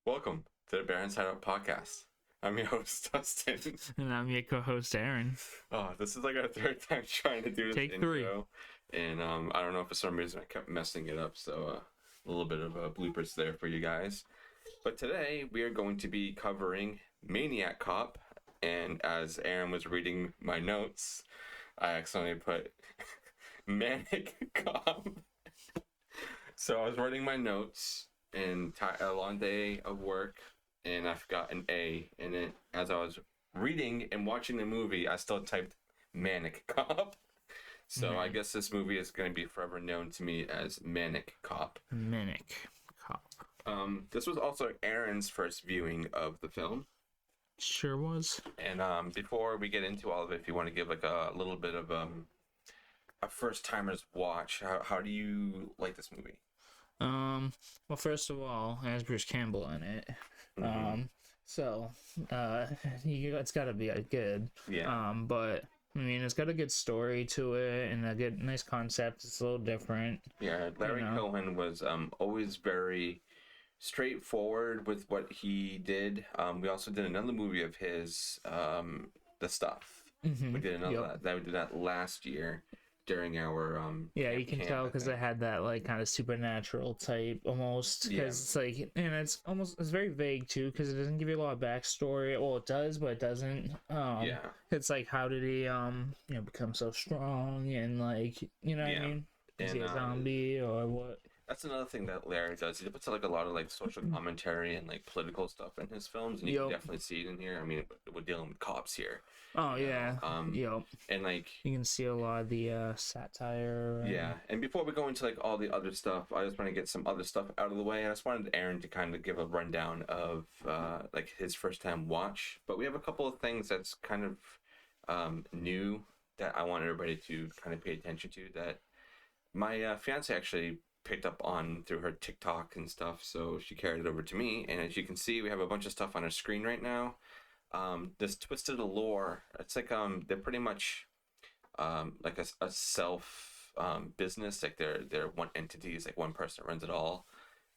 Welcome to the Bear Inside Out podcast. I'm your host, Dustin. And I'm your co-host, Aaron. Oh, this is like our third time trying to do this Take intro. And I don't know, for some reason I kept messing it up, so a little bit of bloopers there for you guys. But today we are going to be covering Maniac Cop, and as Aaron was reading my notes, I accidentally put Manic Cop. So I was writing my notes and a long day of work, and I forgot an A. And then as I was reading and watching the movie, I still typed Manic Cop. So I guess this movie is going to be forever known to me as Manic Cop. Manic Cop. This was also Aaron's first viewing of the film. Sure was. And before we get into all of it, if you want to give like a little bit of a first timer's watch, how do you like this movie? Well, first of all, it has Bruce Campbell in it. So it's got to be good. Yeah. But I mean, it's got a good story to it and a good, nice concept. It's a little different. Yeah, Larry Cohen was always very straightforward with what he did. We also did another movie of his, The Stuff. We did another that we did that last year during our you can tell because it had that like kind of supernatural type almost, because it's like, and it's very vague too because it doesn't give you a lot of backstory. Well, it does, but it doesn't. It's like, how did he become so strong, and like, what I mean, is he a zombie or what? That's another thing that Larry does. He puts like a lot of like social commentary and like political stuff in his films, and you can definitely see it in here. I mean, we're dealing with cops here. Oh yeah. And like you can see a lot of the satire. Yeah, and before we go into like all the other stuff, I just want to get some other stuff out of the way. I just wanted Aaron to kind of give a rundown of like his first time watch. But we have a couple of things that's kind of new that I want everybody to kind of pay attention to, that my fiance actually picked up on through her TikTok and stuff, so she carried it over to me. And as you can see, we have a bunch of stuff on our screen right now. This Twisted Allure, it's like they're pretty much like a self business, like they're one entity, it's like one person runs it all.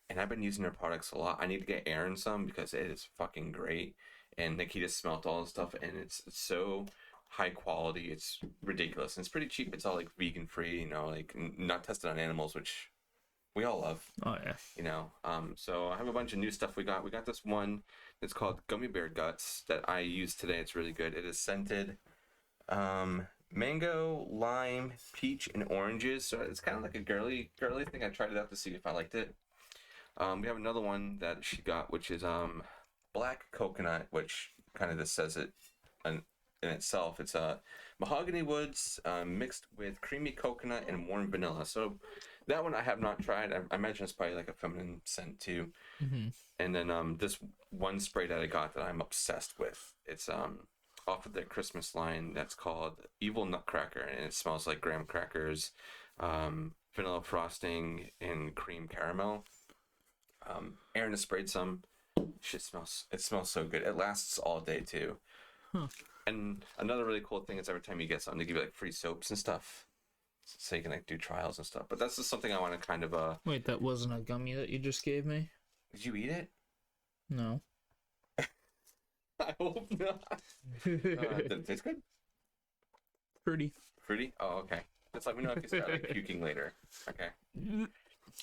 And I've been using their products a lot. I need to get Aaron some because it is fucking great. And like, he just smelt all the stuff, and it's so high quality, it's ridiculous, and it's pretty cheap. It's all like vegan free, like not tested on animals, which we all love. Oh yeah. So I have a bunch of new stuff. We got this one that's called Gummy Bear Guts that I used today. It's really good. It is scented mango, lime, peach, and oranges. So it's kind of like a girly thing. I tried it out to see if I liked it. We have another one that she got, which is black coconut, which kind of just says it in itself. It's mahogany woods mixed with creamy coconut and warm vanilla. So that one I have not tried. I imagine it's probably like a feminine scent too. And then this one spray that I got that I'm obsessed with. It's off of their Christmas line that's called Evil Nutcracker, and it smells like graham crackers, vanilla frosting, and cream caramel. Aaron has sprayed some. It smells so good. It lasts all day too. And another really cool thing is every time you get something, they give you like free soaps and stuff, so you can like do trials and stuff. But that's just something I want to kind of Wait, that wasn't a gummy that you just gave me? Did you eat it? No. I hope not. Did it taste good? Fruity. Fruity? Oh, okay. Just let me know if you start like puking later. Okay.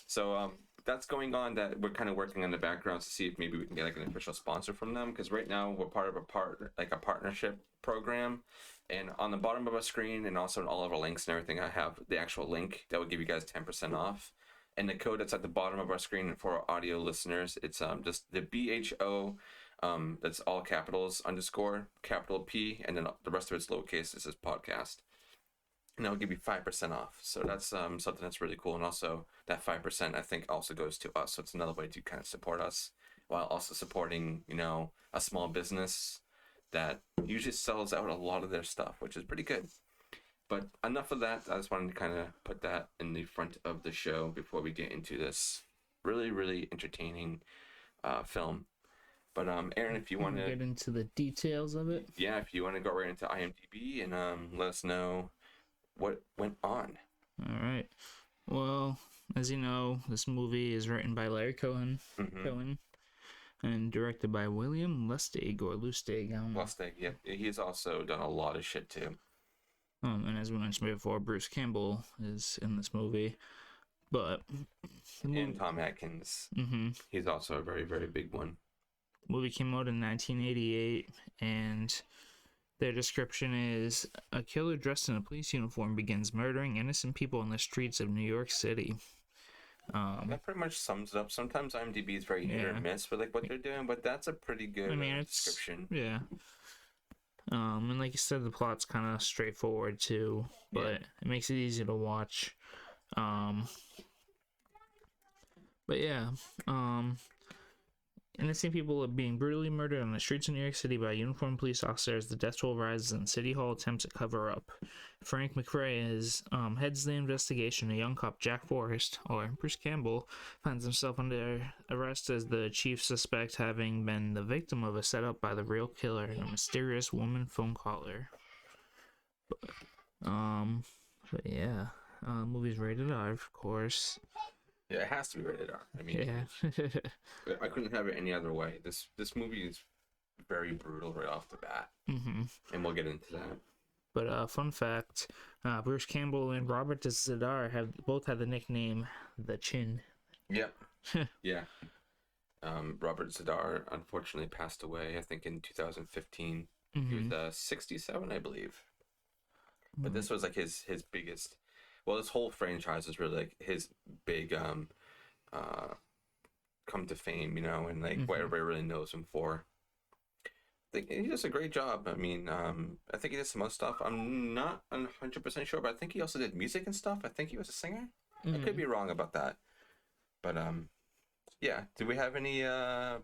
So that's going on. That we're kind of working on the background to see if maybe we can get like an official sponsor from them, because right now we're part of a partnership program. And on the bottom of our screen, and also in all of our links and everything, I have the actual link that will give you guys 10% off. And the code that's at the bottom of our screen for our audio listeners, it's just the BHO. That's all capitals _ capital P, and then the rest of it's lowercase. It says podcast, and that'll give you 5% off. So that's something that's really cool. And also that 5% I think also goes to us. So it's another way to kind of support us while also supporting a small business that usually sells out a lot of their stuff, which is pretty good. But enough of that. I just wanted to kind of put that in the front of the show before we get into this really, really entertaining film. But Aaron, if you want to get into the details of it, if you want to go right into IMDb and let us know what went on. All right. Well, as you know, this movie is written by Larry Cohen. And directed by William Lustig or Lustig. Lustig, yep. He's also done a lot of shit too. And as we mentioned before, Bruce Campbell is in this movie. But and Tom Atkins. He's also a very, very big one. The movie came out in 1988, and their description is: a killer dressed in a police uniform begins murdering innocent people on the streets of New York City. That pretty much sums it up. Sometimes IMDb is very hit or miss with like what they're doing, but that's a pretty good description. Yeah. And like you said, the plot's kind of straightforward too, but it makes it easy to watch. But yeah, innocent people are being brutally murdered on the streets of New York City by uniformed police officers. The death toll rises and City Hall attempts to cover up. Frank McRae heads the investigation. A young cop, Jack Forrest, or Bruce Campbell, finds himself under arrest as the chief suspect, having been the victim of a setup by the real killer, a mysterious woman phone caller. But yeah, movie's rated R, of course. Yeah, it has to be rated R. I mean, I couldn't have it any other way. This movie is very brutal right off the bat, and we'll get into that. But fun fact: Bruce Campbell and Robert Z'Dar both had the nickname the Chin. Yep. Yeah. Robert Z'Dar unfortunately passed away, I think, in 2015. He was 67, I believe. But this was like his biggest. Well, this whole franchise is really like his big come to fame, you know, and like what everybody really knows him for. I think he does a great job. I mean, I think he did some other stuff. I'm not 100% sure, but I think he also did music and stuff. I think he was a singer. I could be wrong about that. But yeah. Do we have any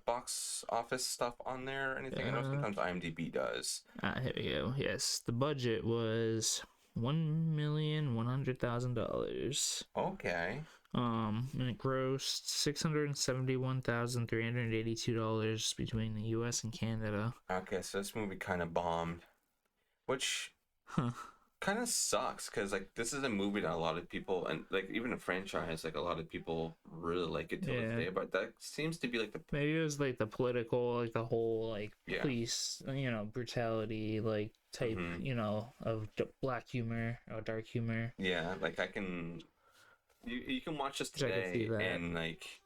box office stuff on there or anything? I know sometimes IMDb does. Here we go. Yes, the budget was $1,100,000. Okay. And it grossed $671,382 between the U.S. and Canada. Okay, so this movie kind of bombed, which kind of sucks because like this is a movie that a lot of people, and like even a franchise, like a lot of people really like it till this day. But that seems to be like the maybe it was like the political, like the whole like police, you know, brutality, like type, you know, of black humor or dark humor. Yeah, like I can. You can watch this today and like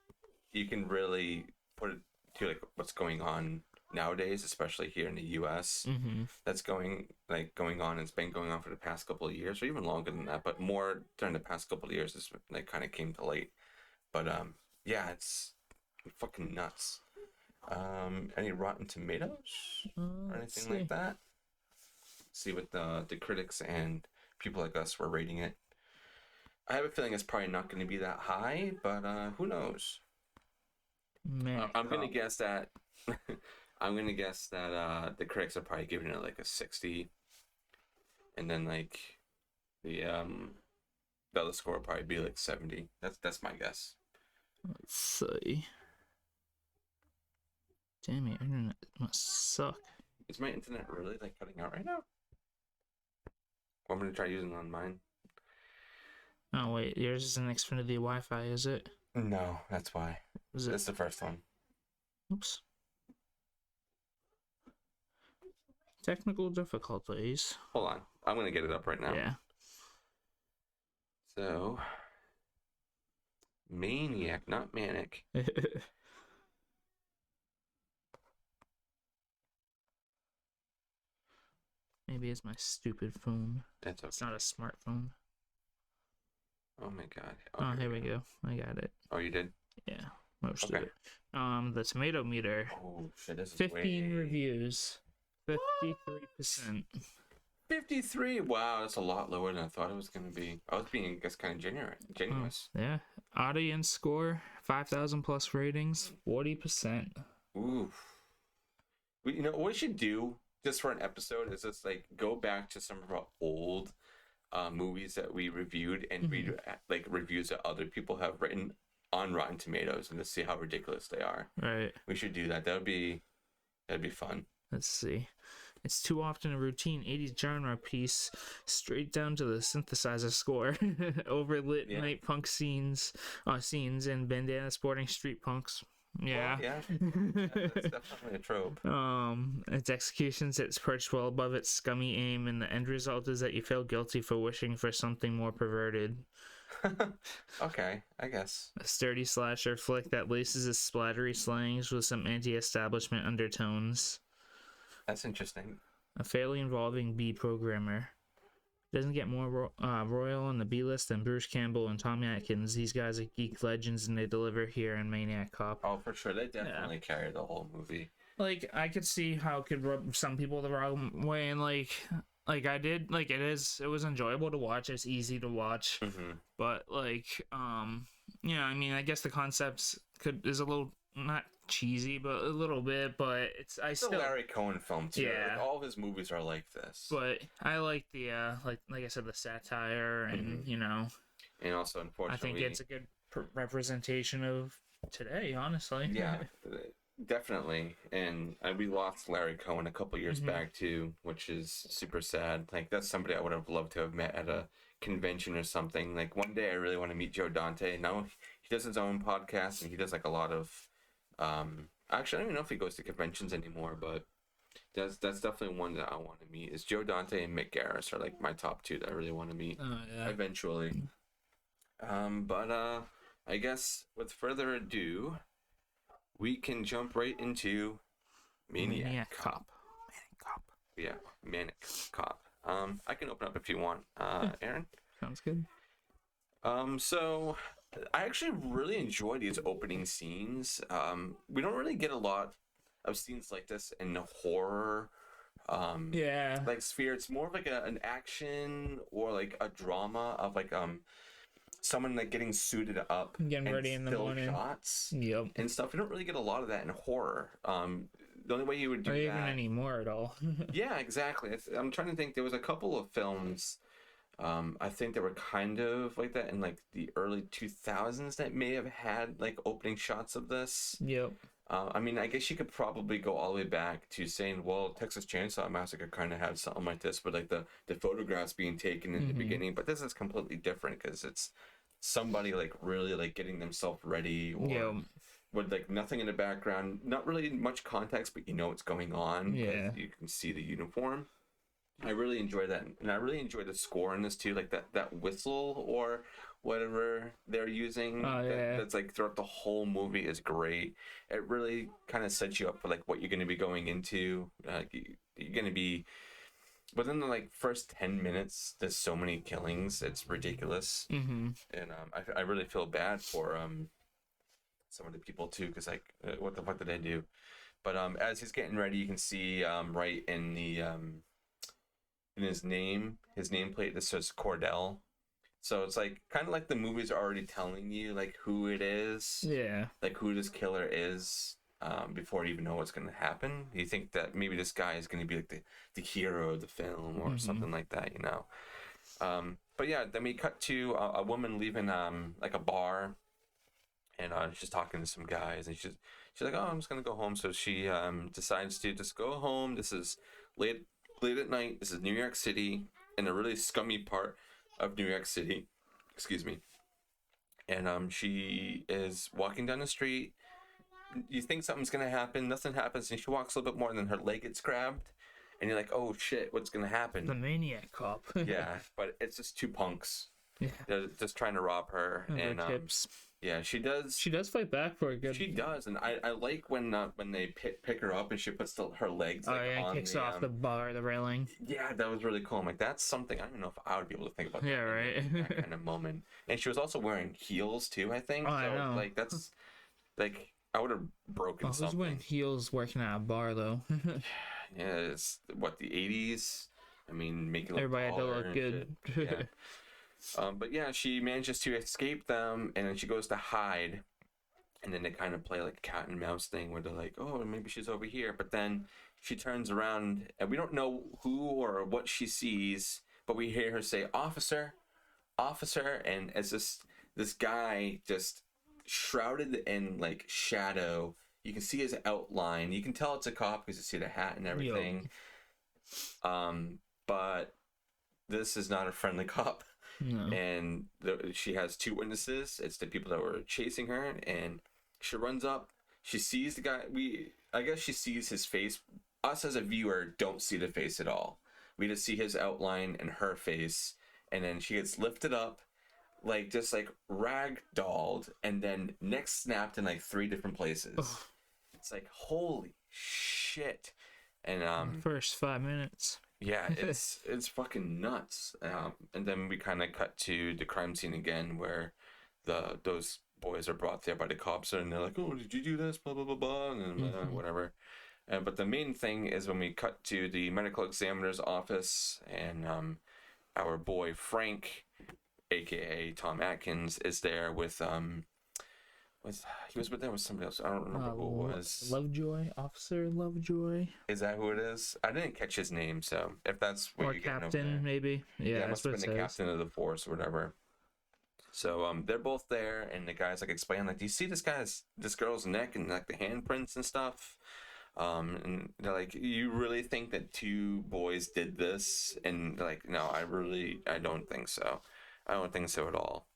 you can really put it to like what's going on nowadays, especially here in the US. That's going on. It's been going on for the past couple of years, or even longer than that, but more during the past couple of years. This like kind of came to light. But yeah, it's fucking nuts. Any Rotten Tomatoes or anything like that? See what the critics and people like us were rating it. I have a feeling it's probably not going to be that high, but who knows? I'm going to guess that. I'm going to guess that the critics are probably giving it like a 60, and then like the other score will probably be like 70. That's my guess. Let's see. Damn, your internet must suck. Is my internet really like cutting out right now? I'm going to try using it on mine. Oh wait, yours is an Xfinity Wi-Fi, is it? No, that's why. It's the first one. Oops. Technical difficulties. Hold on, I'm gonna get it up right now. Yeah. So, Maniac, not Manic. Maybe it's my stupid phone. That's okay. It's not a smartphone. Oh my god. Oh, here we go. I got it. Oh, you did? Yeah, most of it. The tomato meter. Oh shit, this is 15 reviews. 53%. 53. Wow, that's a lot lower than I thought it was gonna be. I was being, I guess, kind of genuous. Yeah. Audience score 5,000 plus ratings. 40%. Oof. You know what we should do just for an episode is just like go back to some of our old movies that we reviewed and read like reviews that other people have written on Rotten Tomatoes and to see how ridiculous they are. Right. We should do that. That'd be fun. Let's see. It's too often a routine 80s genre piece, straight down to the synthesizer score. Overlit night punk scenes and bandana sporting street punks. Yeah. Well, yeah, that's definitely a trope. Its execution sits perched well above its scummy aim, and the end result is that you feel guilty for wishing for something more perverted. Okay, I guess. A sturdy slasher flick that laces its splattery slangs with some anti-establishment undertones. That's interesting. A fairly involving B programmer. Doesn't get more royal on the B list than Bruce Campbell and Tommy Atkins. These guys are geek legends, and they deliver here in Maniac Cop. Oh, for sure. They definitely carry the whole movie. Like, I could see how it could rub some people the wrong way, and like I did, like, it was enjoyable to watch. It's easy to watch, but like, you know, I mean, I guess the concepts is a little not cheesy, but a little bit. But it's still a Larry Cohen film too. Yeah. Like, all of his movies are like this. But I like the like I said, the satire, and you know, and also unfortunately, I think it's a good representation of today. Honestly, yeah, definitely. And we lost Larry Cohen a couple years back too, which is super sad. Like, that's somebody I would have loved to have met at a convention or something. Like, one day I really want to meet Joe Dante. Now he does his own podcast, and he does like a lot of actually I don't even know if he goes to conventions anymore, but that's definitely one that I want to meet. Is Joe Dante and Mick Garris are like my top two that I really want to meet eventually. But I guess with further ado, we can jump right into Maniac Cop. Maniac Cop. Yeah, Maniac Cop. I can open up if you want, Aaron. Sounds good. So I actually really enjoy these opening scenes. We don't really get a lot of scenes like this in horror. Like sphere. It's more of like an action or like a drama of like someone like getting suited up, getting ready in the morning, shots, and stuff. We don't really get a lot of that in horror. The only way you would do or that, even anymore at all. Yeah, exactly. I'm trying to think. There was a couple of films. I think they were kind of like that in like the early 2000s that may have had like opening shots of this. I mean, I guess you could probably go all the way back to saying, well, Texas Chainsaw Massacre kind of had something like this, but like the photographs being taken in the beginning. But this is completely different because it's somebody like really like getting themselves ready, or with like nothing in the background, not really much context, but you know what's going on. You can see the uniform. I really enjoy that, and I really enjoy the score in this too, like that whistle or whatever they're using. That's like throughout the whole movie is great. It really kind of sets you up for like what you're going to be going into. You're going to be within the like first 10 minutes. There's so many killings, it's ridiculous. And I really feel bad for some of the people too, because like what the fuck did I do? But as he's getting ready, you can see right in the in his nameplate that says Cordell. So it's like kind of like the movie's already telling you like who it is, like who this killer is, before you even know what's going to happen. You think that maybe this guy is going to be like the hero of the film or something like that, you know. But yeah, then we cut to a woman leaving like a bar, and she's talking to some guys, and she's like, oh, I'm just gonna go home. So she decides to just go home. This is late at night. This is New York City, in a really scummy part of New York City. Excuse me. And she is walking down the street. You think something's gonna happen. Nothing happens, and she walks a little bit more, and then her leg gets grabbed, and you're like, oh shit, what's gonna happen? The Maniac Cop. Yeah, but it's just two punks. They're just trying to rob her, and tips. Yeah, she does. She does fight back for a good. She does, and I like when they pick her up and she puts her legs like on kicks off the bar, the railing. Yeah, that was really cool. I'm like, that's something I don't know if I would be able to think about. That that kind of moment. And she was also wearing heels too, I think. I know. Like that's like I would have broken something. Who's wearing heels working at a bar though? Yeah, it's what, the 80s. I mean, making everybody had to look good. But yeah, she manages to escape them, and then she goes to hide, and then they kind of play like a cat and mouse thing where they're like, oh, maybe she's over here, but then she turns around, and we don't know who or what she sees, but we hear her say, officer, and as this guy just shrouded in like shadow, you can see his outline, you can tell it's a cop because you see the hat and everything. But this is not a friendly cop. No. And she has two witnesses. It's the people that were chasing her, and she runs up she sees the guy. I guess she sees his face. Us as a viewer don't see the face at all. We just see his outline and her face, and then she gets lifted up, like just like ragdolled, and then neck snapped in like 3 different places. Ugh. It's like holy shit. And first 5 minutes. Yeah, it's fucking nuts. And then we kind of cut to the crime scene again, where those boys are brought there by the cops, and they're like, "Oh, did you do this?" Blah blah blah blah, and whatever. But the main thing is when we cut to the medical examiner's office, and our boy Frank, aka Tom Atkins, is there with he was with them with somebody else. I don't remember who it was. Officer Lovejoy. Is that who it is? I didn't catch his name, so if that's what or you're captain, maybe. Yeah, it must have been the captain of the force or whatever. So they're both there, and the guy's like explaining, like, do you see this girl's neck and like the handprints and stuff? And they're like, you really think that 2 boys did this? And they're like, no, I don't think so. I don't think so at all.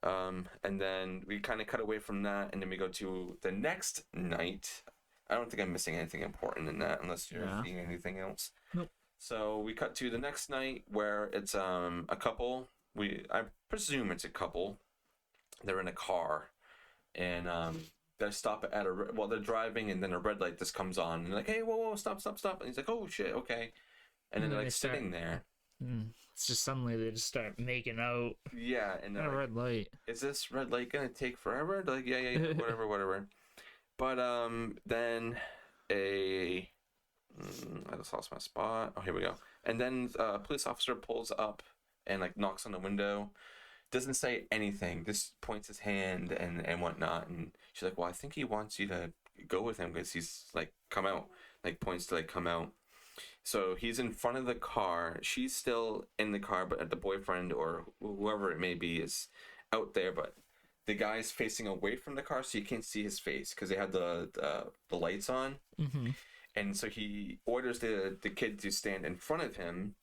And then we kind of cut away from that, and then we go to the next night. I don't think I'm missing anything important in that, unless you're seeing anything else. Nope. So we cut to the next night where it's a couple. I presume it's a couple. They're in a car, and they stop at they're driving, and then a red light just comes on, and they're like, hey, whoa, stop, and he's like, oh shit, okay, and then they're like sitting there. It's just suddenly they just start making out. Yeah, and a red light. Is this red light gonna take forever? They're like, yeah, whatever. But then I just lost my spot. Oh, here we go. And then a police officer pulls up and like knocks on the window. Doesn't say anything. Just points his hand and whatnot. And she's like, well, I think he wants you to go with him because he's like, come out. Like points to like come out. So he's in front of the car. She's still in the car, but the boyfriend or whoever it may be is out there. But the guy's facing away from the car, so you can't see his face because they had the lights on. Mm-hmm. And so he orders the kid to stand in front of him.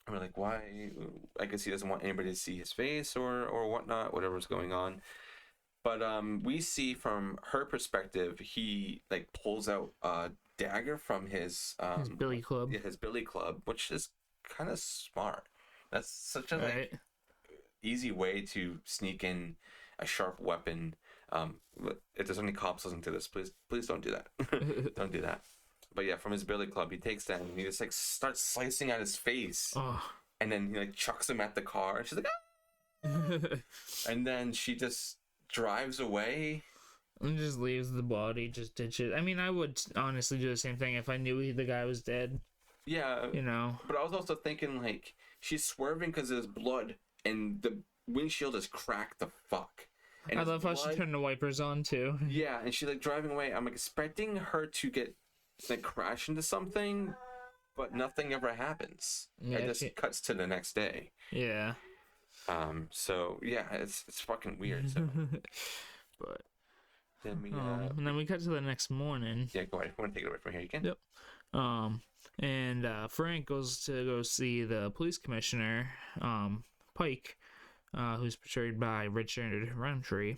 And we're like, why? I guess he doesn't want anybody to see his face or whatnot, whatever's going on. But we see from her perspective, he like pulls out a dagger from his billy club. Yeah, his billy club, which is kind of smart. That's such a easy way to sneak in a sharp weapon. If there's any cops listening to this, please don't do that. Don't do that. But yeah, from his billy club, he takes that and he just like starts slicing at his face. Oh. And then he like chucks him at the car. And she's like, ah! And then she just drives away. And just leaves the body, just ditch it. I mean, I would honestly do the same thing if I knew the guy was dead. Yeah. You know. But I was also thinking, like, she's swerving because there's blood and the windshield is cracked the fuck. And I love how she turned the wipers on, too. Yeah, and she's, like, driving away. I'm expecting her to get, like, crash into something, but nothing ever happens. Yeah, it just cuts to the next day. Yeah. So, yeah, it's fucking weird, so. But... Then we, and then we cut to the next morning. Yeah, go ahead. If you want to take it away from here, you can. Yep. And Frank goes to go see the police commissioner, Pike, who's portrayed by Richard Roundtree.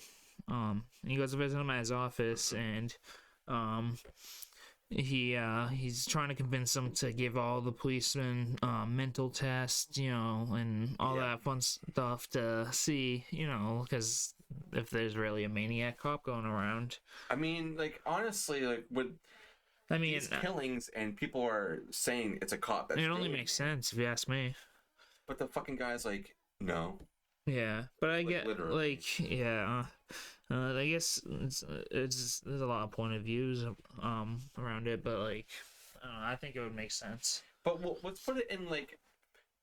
He goes to visit him at his office, and he's trying to convince him to give all the policemen mental tests, you know, and all that fun stuff to see, you know, because if there's really a maniac cop going around. I mean, like, honestly, like, these killings and people are saying it's a cop. That's it only makes sense if you ask me. But the fucking guy's like, no. Yeah, but I get literally. Like, yeah. I guess it's there's a lot of point of views around it, but like, I think it would make sense. But let's put it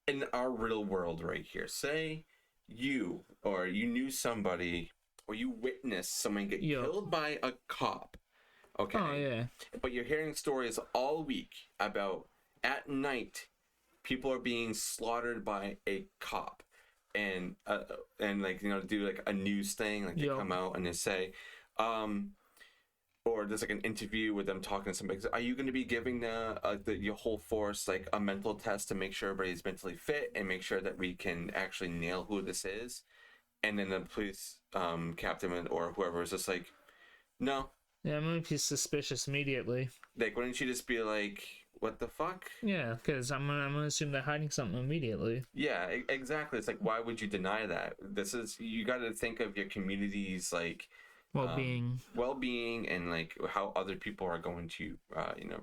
in our real world right here. Say you knew somebody or you witnessed someone get killed by a cop. Okay. Oh yeah. But you're hearing stories all week about at night people are being slaughtered by a cop. And like, you know, do like a news thing, like they come out and they say, or there's like an interview with them talking to somebody. Are you going to be giving your whole force like a mental test to make sure everybody's mentally fit and make sure that we can actually nail who this is? And then the police captain or whoever is just like, no. Yeah, I'm gonna be suspicious immediately. Like, wouldn't you just be like, what the fuck? Yeah, because I'm gonna assume they're hiding something immediately. Yeah, exactly. It's like, why would you deny that? You got to think of your community's like well-being, and like how other people are going to,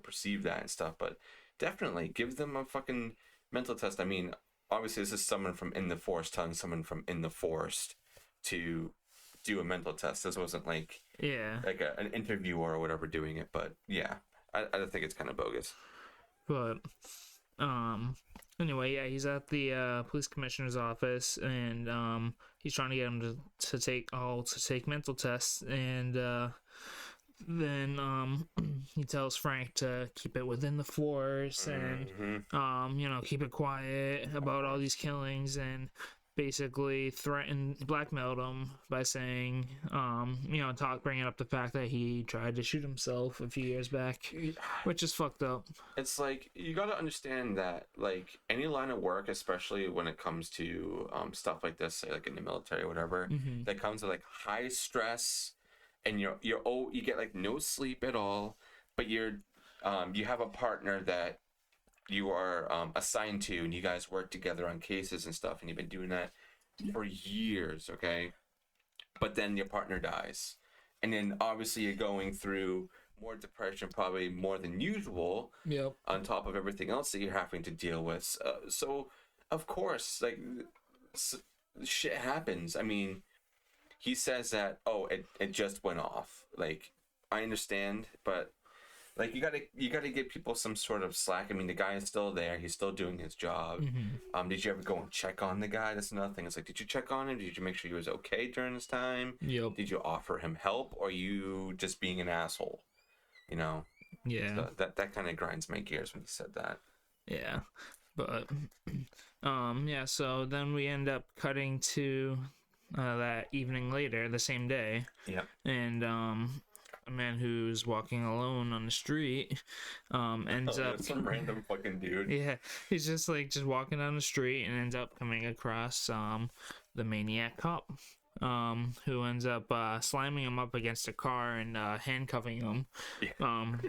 perceive that and stuff. But definitely give them a fucking mental test. I mean, obviously, this is someone from in the forest telling someone from in the forest to do a mental test. This wasn't like an interviewer or whatever doing it. But yeah, I think it's kind of bogus. But anyway, yeah, he's at the police commissioner's office, and he's trying to get him to take mental tests, and then he tells Frank to keep it within the force, and keep it quiet about all these killings, and basically blackmailed him by saying, bringing up the fact that he tried to shoot himself a few years back, which is fucked up. It's like, you got to understand that, like, any line of work, especially when it comes to stuff like this, say like in the military or whatever, that comes with like high stress, and you get like no sleep at all, but you have a partner that you are assigned to, and you guys work together on cases and stuff, and you've been doing that for years, okay? But then your partner dies, and then obviously you're going through more depression, probably more than usual, on top of everything else that you're having to deal with. So of course, like, shit happens. I mean, he says that, it just went off. Like, I understand, but like, you gotta give people some sort of slack. I mean, the guy is still there. He's still doing his job. Did you ever go and check on the guy? That's another thing. It's like, did you check on him? Did you make sure he was okay during this time? Yep. Did you offer him help, or you just being an asshole? Yeah. So that kind of grinds my gears when he said that. Yeah. But so then we end up cutting to that evening later, the same day. Yeah. And a man who's walking alone on the street ends up some random fucking dude. Yeah, he's just walking down the street and ends up coming across the Maniac Cop, who ends up slamming him up against a car and handcuffing him,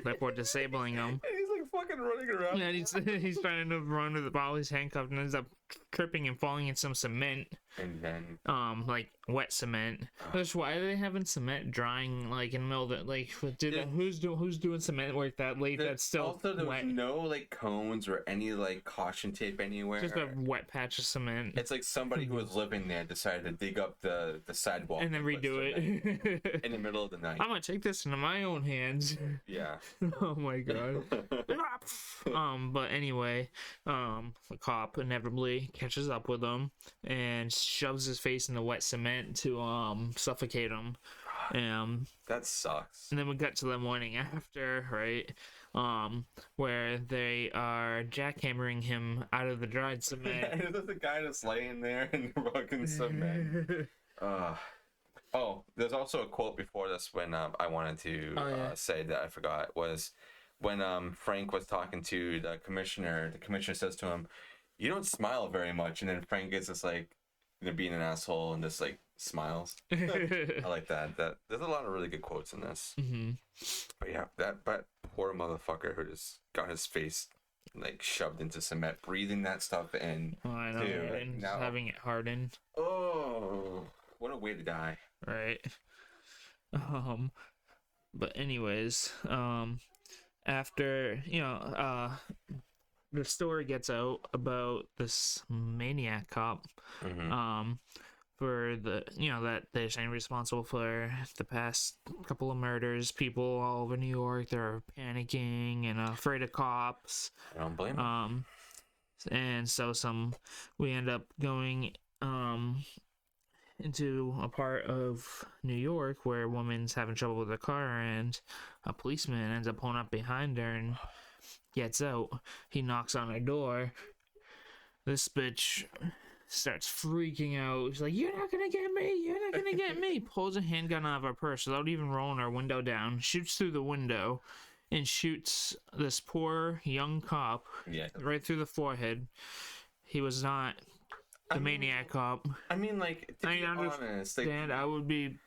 before disabling him. And he's like fucking running around. Yeah, he's trying to run with while he's handcuffed, and ends up tripping and falling in some cement. And then like wet cement. Which, why are they having cement drying like in the middle of it? Like, who's doing cement work that late? That's still also there wet. was no like cones or any like caution tape anywhere. Just a wet patch of cement. It's like somebody who was living there decided to dig up the sidewalk and then redo it in the middle of the night. I'm gonna take this into my own hands. Yeah. Oh my god. But anyway, the cop inevitably catches up with him and shoves his face in the wet cement to suffocate him. That sucks. And then we got to the morning after, right? Where they are jackhammering him out of the dried cement. And there's a guy that's laying there in the fucking cement. There's also a quote before this when I wanted to say that I forgot, was when Frank was talking to the commissioner says to him, "You don't smile very much," and then Frank is just like, being an asshole and just like smiles. I like that. There's a lot of really good quotes in this. But yeah, that poor motherfucker who just got his face like shoved into cement, breathing that stuff in. Oh, I know, and now, having it hardened. Oh, what a way to die. Right. But anyways, after the story gets out about this Maniac Cop, for that they're saying responsible for the past couple of murders. People all over New York, they're panicking and afraid of cops. I don't blame them. And so we end up going into a part of New York where a woman's having trouble with her car, and a policeman ends up pulling up behind her and gets out. He knocks on her door. This bitch starts freaking out. She's like, "You're not gonna get me! You're not gonna get me!" Pulls a handgun out of her purse without even rolling her window down, shoots through the window, and shoots this poor young cop right through the forehead. He was not the Maniac Cop. I mean, like, to be honest, like, I would be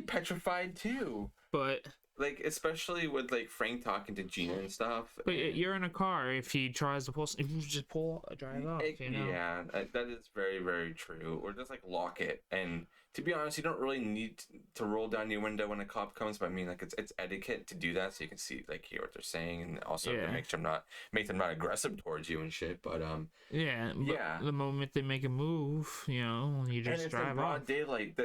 petrified too. But like, especially with like Frank talking to Gina and stuff. But you're in a car. If he tries to pull, if you just drive off. You know? Yeah, that is very, very true. Or just like lock it. And to be honest, you don't really need to roll down your window when a cop comes. But I mean, like it's etiquette to do that so you can see, like, hear what they're saying, and also to make them not aggressive towards you and shit. But the moment they make a move, you know, you just and drive in broad off. Daylight.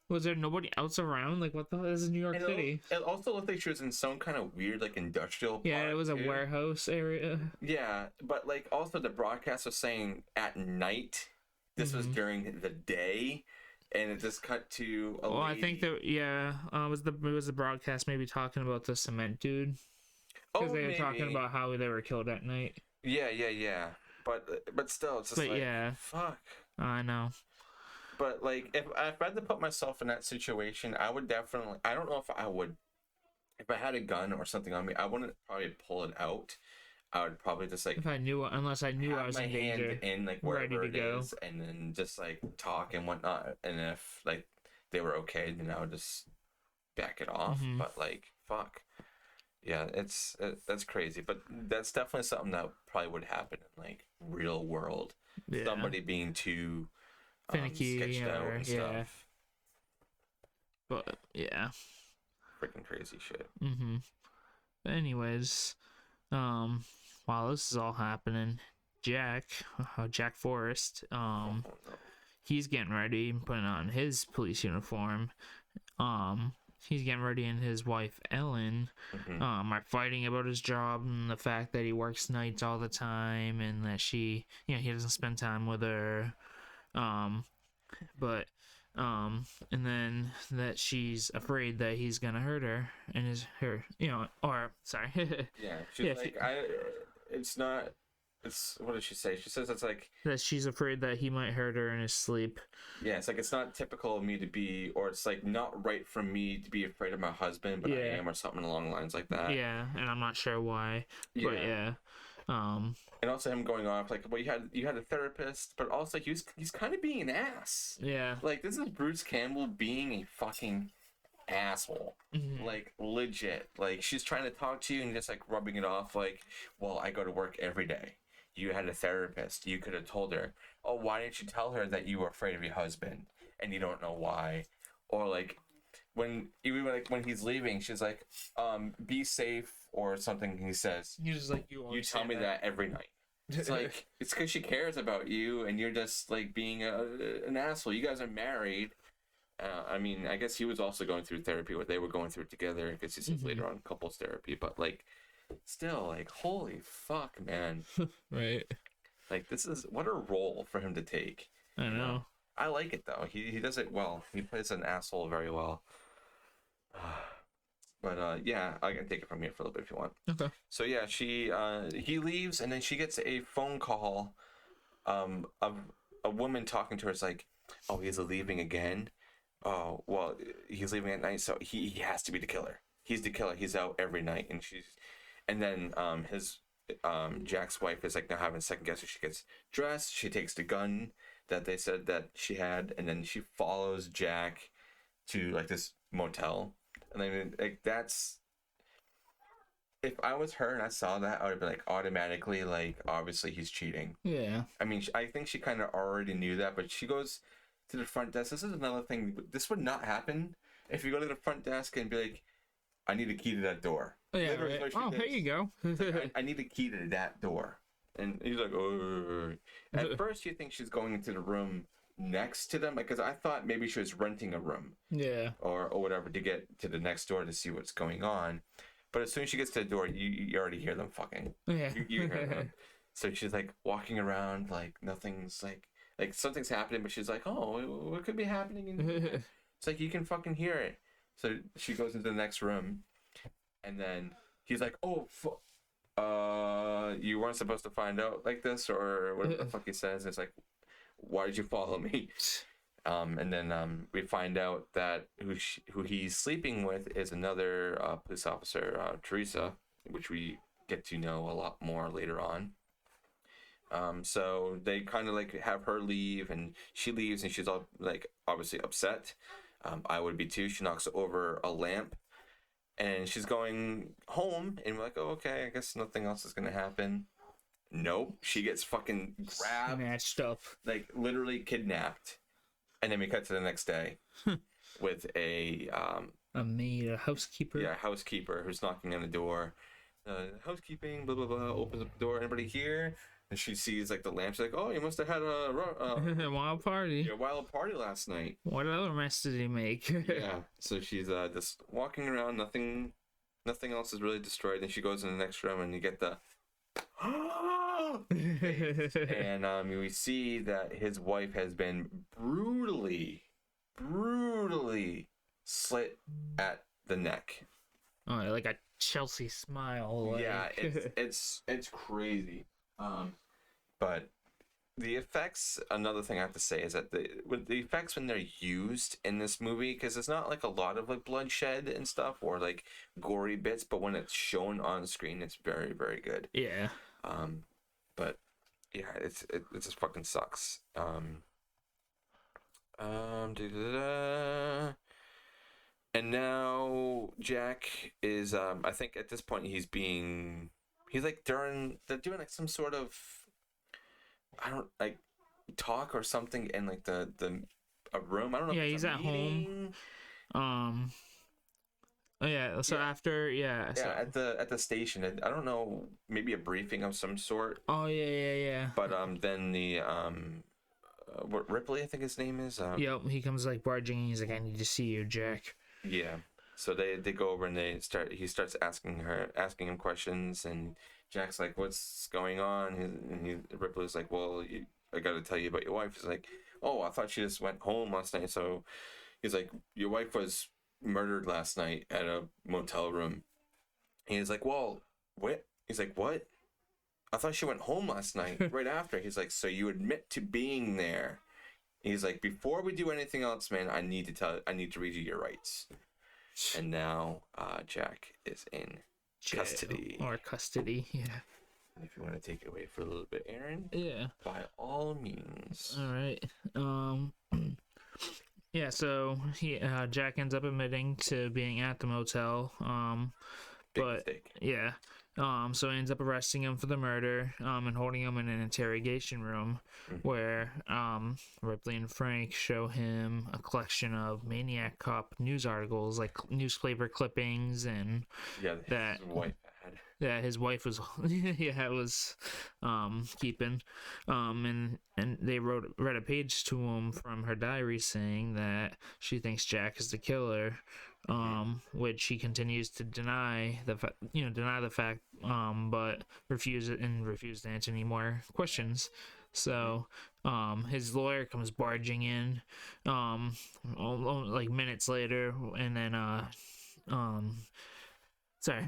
Was there nobody else around? Like, what the hell? This is New York City. It also looked like she was in some kind of weird, like, industrial park. Yeah, it was a warehouse area. Yeah, but, like, also the broadcast was saying at night. This was during the day, and it just cut to a lady. I think that, it was the broadcast maybe talking about the cement dude. Because they were talking about how they were killed at night. Yeah. But still, it's just fuck. I know. But, like, if I had to put myself in that situation, I would definitely... I don't know if I would... If I had a gun or something on me, I wouldn't probably pull it out. I would probably just, like... Unless I knew I was in danger. Hand in, like, wherever it is, and then just, like, talk and whatnot. And if, like, they were okay, then I would just back it off. But, like, fuck. Yeah, that's crazy. But that's definitely something that probably would happen in, like, real world. Yeah. Somebody being too... finicky sketched out and stuff. But freaking crazy shit. But anyways, while this is all happening, Jack Forrest, he's getting ready, putting on his police uniform. He's getting ready, and his wife Ellen are fighting about his job and the fact that he works nights all the time, and that he doesn't spend time with her. And then that she's afraid that he's gonna hurt her and she's like, what did she say? She says it's like that she's afraid that he might hurt her in his sleep. Yeah, it's like, it's not typical of me to be, or it's like not right for me to be afraid of my husband, but I am, or something along the lines like that. Yeah, and I'm not sure why. But and also him going off like, well, you had a therapist, but also he's kind of being an ass. Yeah, like, this is Bruce Campbell being a fucking asshole. Like, legit. Like, she's trying to talk to you and just, like, rubbing it off like, well, I go to work every day. You had a therapist. You could have told her. Oh, why didn't you tell her that you were afraid of your husband and you don't know why? Or, like, when he's leaving, she's like, be safe, or something. He says, you're just like, you tell me that every night. It's like, it's because she cares about you, and you're just, like, being an asshole. You guys are married. I mean, I guess he was also going through therapy, what they were going through together, because he says later on couples therapy, but, like, still, like, holy fuck, man. Right. Like, this is, what a role for him to take. I know. I like it, though. He does it well. He plays an asshole very well. But I can take it from here for a little bit if you want. Okay. So yeah, he leaves, and then she gets a phone call of a woman talking to her. It's like, oh, he's leaving again. Oh, well, he's leaving at night, so he has to be the killer. He's the killer. He's out every night, and then his Jack's wife is like now having second guess. So she gets dressed. She takes the gun that they said that she had, and then she follows Jack to, like, this motel. And I mean, like, that's, if I was her and I saw that, I would be like, automatically, like, obviously he's cheating. Yeah. I mean, I think she kind of already knew that, but she goes to the front desk. This is another thing. This would not happen if you go to the front desk and be like, I need a key to that door. Oh, yeah, right. Oh, here you go. Like, I need a key to that door. And he's like, oh. At first, you think she's going into the room next to them, because I thought maybe she was renting a room. Yeah. Or whatever, to get to the next door to see what's going on. But as soon as she gets to the door, you already hear them fucking. Yeah. You hear them. So she's, like, walking around, like, nothing's, like something's happening, but she's like, oh, what could be happening? It's like, you can fucking hear it. So she goes into the next room, and then he's like, oh, you weren't supposed to find out like this, or whatever the fuck he says. It's like, why did you follow me? And then we find out that who he's sleeping with is another police officer, Teresa, which we get to know a lot more later on. So they kind of, like, have her leave, and she leaves, and she's all, like, obviously upset. I would be too. She knocks over a lamp, And she's going home, and we're like, oh, okay, I guess nothing else is gonna happen. Nope, she gets fucking grabbed, snatched up, like literally kidnapped. And then we cut to the next day with a maid, a housekeeper. Yeah, housekeeper who's knocking on the door. Housekeeping, blah blah blah. Opens up the door. Anybody here? And she sees like the lamps. Like, oh, you must have had a wild party. A wild party last night. What other mess did he make? Yeah. So she's just walking around. Nothing else is really destroyed. And she goes in the next room, and you get the. And we see that his wife has been brutally slit at the neck. Oh, like a Chelsea smile. Like. Yeah, it's crazy. But the effects. Another thing I have to say is that the effects when they're used in this movie, because it's not like a lot of like bloodshed and stuff or like gory bits, but when it's shown on screen, it's very very good. Yeah. But yeah, it just fucking sucks. And now Jack is I think at this point he's like they're doing like some sort of talk or something in like a room. I don't know. Yeah, if it's he's a at meeting. home. Oh yeah. So after at the station, I don't know, maybe a briefing of some sort. Oh yeah. But then the what Ripley, I think his name is. Yep, he comes like barging in. He's like, I need to see you, Jack. Yeah. So they go over and he starts asking him questions, and Jack's like, what's going on? Ripley's like, well, I got to tell you about your wife. He's like, oh, I thought she just went home last night. So he's like, your wife was murdered last night at a motel room. And he's like, well, what? He's like, what? I thought she went home last night right after. He's like, so you admit to being there. He's like, before we do anything else, man, I need to read you your rights. And now Jack is in custody. Or custody, yeah. And if you want to take it away for a little bit, Aaron. Yeah. By all means. All right. Yeah, so Jack ends up admitting to being at the motel. Big mistake. Yeah. So he ends up arresting him for the murder, and holding him in an interrogation room, where Ripley and Frank show him a collection of Maniac Cop news articles, like newspaper clippings, and that his wife had. Yeah, his wife was keeping, and they read a page to him from her diary saying that she thinks Jack is the killer. Which he continues to deny the fact, but refused to answer any more questions. So, his lawyer comes barging in, like minutes later, and then, sorry,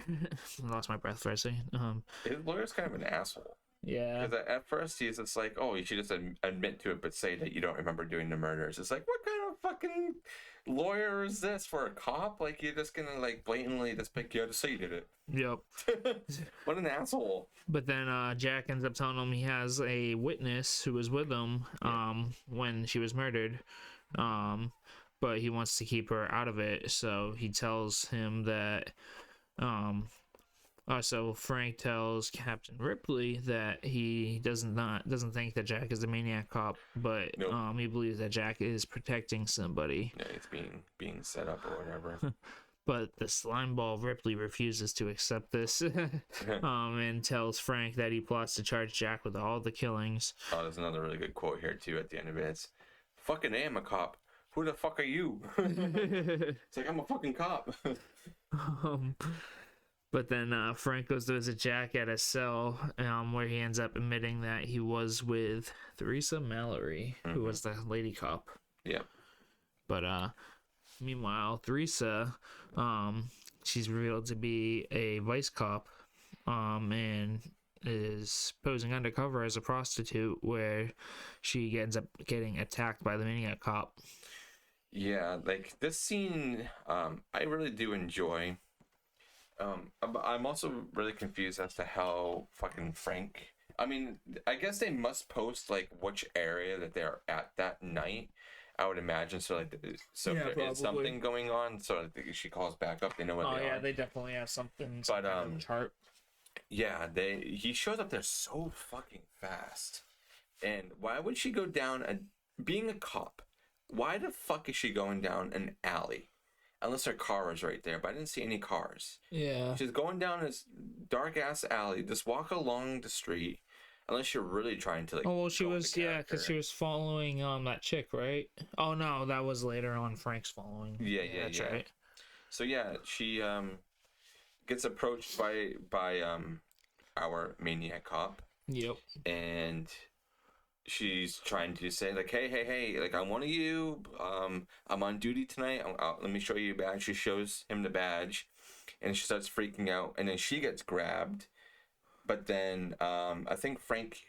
I lost my breath for a second. His lawyer's kind of an asshole. Yeah. Because at first he's just like, oh, you should just admit to it, but say that you don't remember doing the murders. It's like, what kind of fucking lawyer is this for a cop? Like, you're just gonna like blatantly just pick you out to say you did it. Yep. What an asshole. But then Jack ends up telling him he has a witness who was with him when she was murdered, but he wants to keep her out of it. So he tells him that so Frank tells Captain Ripley that he doesn't think that Jack is the Maniac Cop, but he believes that Jack is protecting somebody. Yeah, it's being set up or whatever. But the slimeball Ripley refuses to accept this, and tells Frank that he plots to charge Jack with all the killings. Oh, there's another really good quote here too at the end of it. It's, fucking am a cop. Who the fuck are you? It's like, I'm a fucking cop. But then Frank goes to visit Jack at his cell, where he ends up admitting that he was with Theresa Mallory, who was the lady cop. Yeah. But meanwhile, Theresa, she's revealed to be a vice cop, and is posing undercover as a prostitute, where she ends up getting attacked by the Maniac Cop. Yeah, like this scene, I really do enjoy. I'm also really confused as to how fucking Frank. I mean, I guess they must post like which area that they're at that night. I would imagine. So like, so if there is something going on, so she calls back up. They know what they are. Oh yeah, they definitely have something. But chart. Yeah, he shows up there so fucking fast. And why would she go down being a cop? Why the fuck is she going down an alley? Unless her car was right there, but I didn't see any cars. Yeah. She's going down this dark ass alley. Just walk along the street. Unless you're really trying to like. Oh well, she was because she was following that chick, right? Oh no, that was later on. Frank's following. Yeah, that's right. So yeah, she gets approached by our maniac cop. Yep. And she's trying to say like, hey, like I'm one of you. I'm on duty tonight. Let me show you your badge. She shows him the badge, and she starts freaking out. And then she gets grabbed. But then I think Frank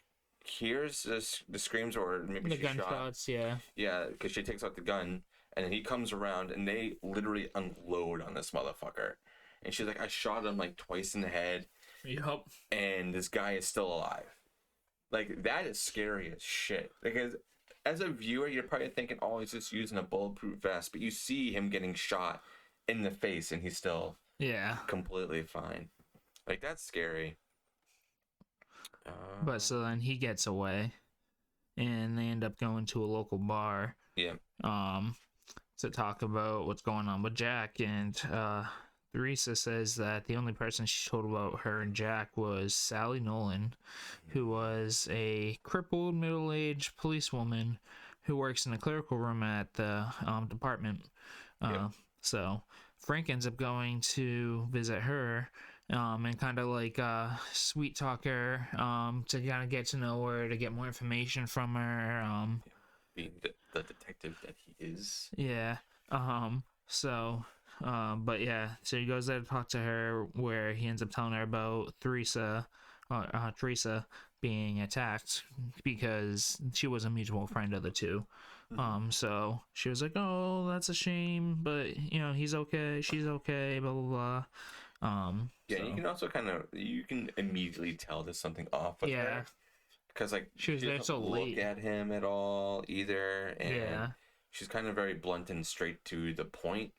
hears the screams, or maybe she's gunshots. Shot. Yeah, because she takes out the gun, and then he comes around, and they literally unload on this motherfucker. And she's like, I shot him like twice in the head. Yep. And this guy is still alive. Like, that is scary as shit. Because as a viewer, you're probably thinking, oh, he's just using a bulletproof vest. But you see him getting shot in the face, and he's still completely fine. Like, that's scary. But so then he gets away, and they end up going to a local bar. Yeah. To talk about what's going on with Jack, and Theresa says that the only person she told about her and Jack was Sally Nolan, who was a crippled middle-aged policewoman who works in the clerical room at the department. So Frank ends up going to visit her. And kind of like sweet talk her to kind of get to know her, to get more information from her. Being the detective that he is. Yeah. But yeah, so he goes there to talk to her, where he ends up telling her about Teresa being attacked because she was a mutual friend of the two. So she was like, oh, that's a shame, but he's okay, she's okay, blah blah blah. You can also you can immediately tell there's something off with her, because like she doesn't so look at him at all either, and she's kind of very blunt and straight to the point.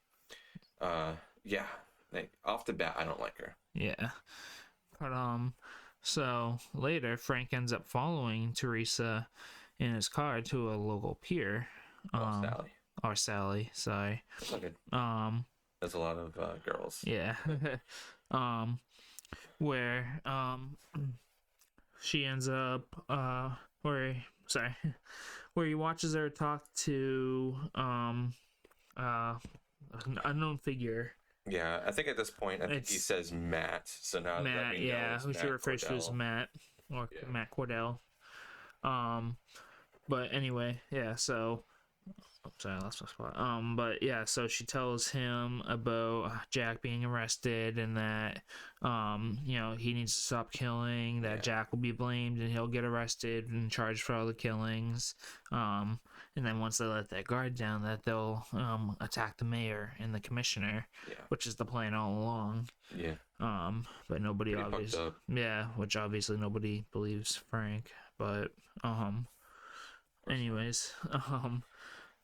Like off the bat, I don't like her. Yeah, but so later Frank ends up following Teresa in his car to a local pier. Sally, sorry. That's not good. There's a lot of girls. Yeah. Where she ends up where he watches her talk to an unknown figure. Yeah, I think at this point he says Matt. So now Matt, who she refers to as Matt or Matt Cordell. But anyway, so I'm sorry, I lost my spot. But yeah, so she tells him about Jack being arrested, and that he needs to stop killing, that Jack will be blamed and he'll get arrested and charged for all the killings. And then once they let that guard down, that they'll attack the mayor and the commissioner, which is the plan all along. Yeah. But nobody which obviously nobody believes Frank, but anyways,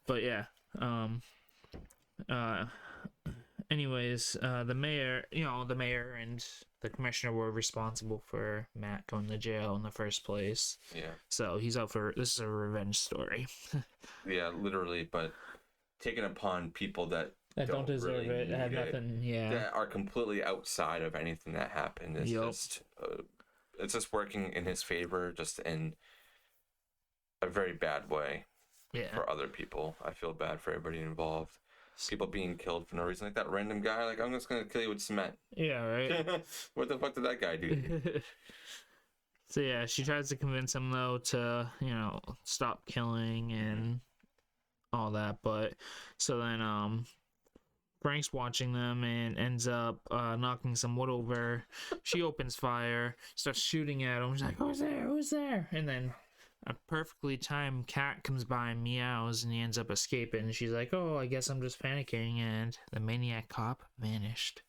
but yeah, the mayor and the commissioner were responsible for Matt going to jail in the first place. Yeah. So he's out for, this is a revenge story. Yeah, literally, but taken upon people that don't deserve really it, have nothing, that are completely outside of anything that happened. It's it's just working in his favor, just in a very bad way. Yeah. For other people. I feel bad for everybody involved. People being killed for no reason. Like that random guy, like, I'm just gonna kill you with cement. Yeah, right. What the fuck did that guy do? So yeah, she tries to convince him though to, stop killing and all that, but so then Frank's watching them and ends up knocking some wood over. She opens fire, starts shooting at him. She's like, who's there? And then a perfectly timed cat comes by and meows, and he ends up escaping. She's like, oh, I guess I'm just panicking, and the maniac cop vanished.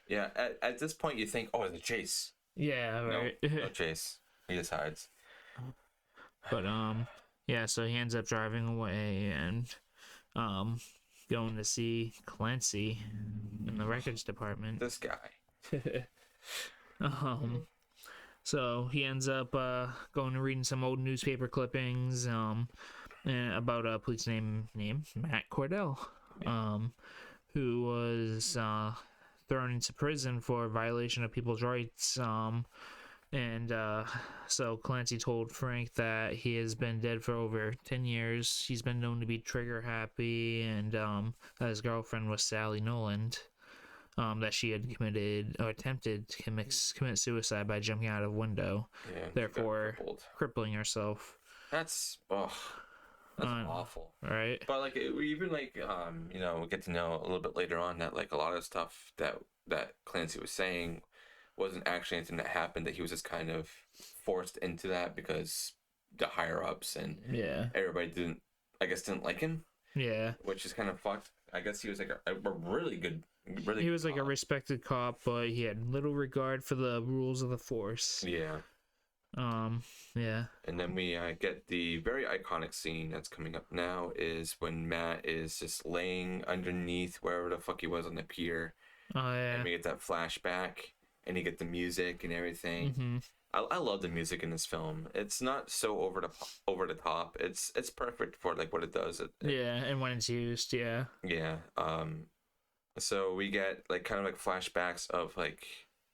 Yeah, at this point you think, oh, it's a chase. Yeah, right. No chase. He just hides. But, so he ends up driving away, and going to see Clancy in the records department. This guy. So he ends up going and reading some old newspaper clippings about a police named Matt Cordell, who was thrown into prison for violation of people's rights. So Clancy told Frank that he has been dead for over 10 years. He's been known to be trigger happy, and that his girlfriend was Sally Noland. That she had committed or attempted to commit suicide by jumping out of a window, therefore crippling herself. That's awful, right? But like we even we get to know a little bit later on that like a lot of stuff that Clancy was saying wasn't actually anything that happened, that he was just kind of forced into that because the higher ups and everybody didn't like him. Yeah, which is kind of fucked. I guess he was like a really good. He was like a respected cop, but he had little regard for the rules of the force. Yeah. And then we get the very iconic scene that's coming up now is when Matt is just laying underneath wherever the fuck he was on the pier. Oh yeah. And we get that flashback, and you get the music and everything. Mm-hmm. I love the music in this film. It's not so over the top. It's perfect for like what it does. And when it's used, yeah. Yeah. So we get like kind of like flashbacks of like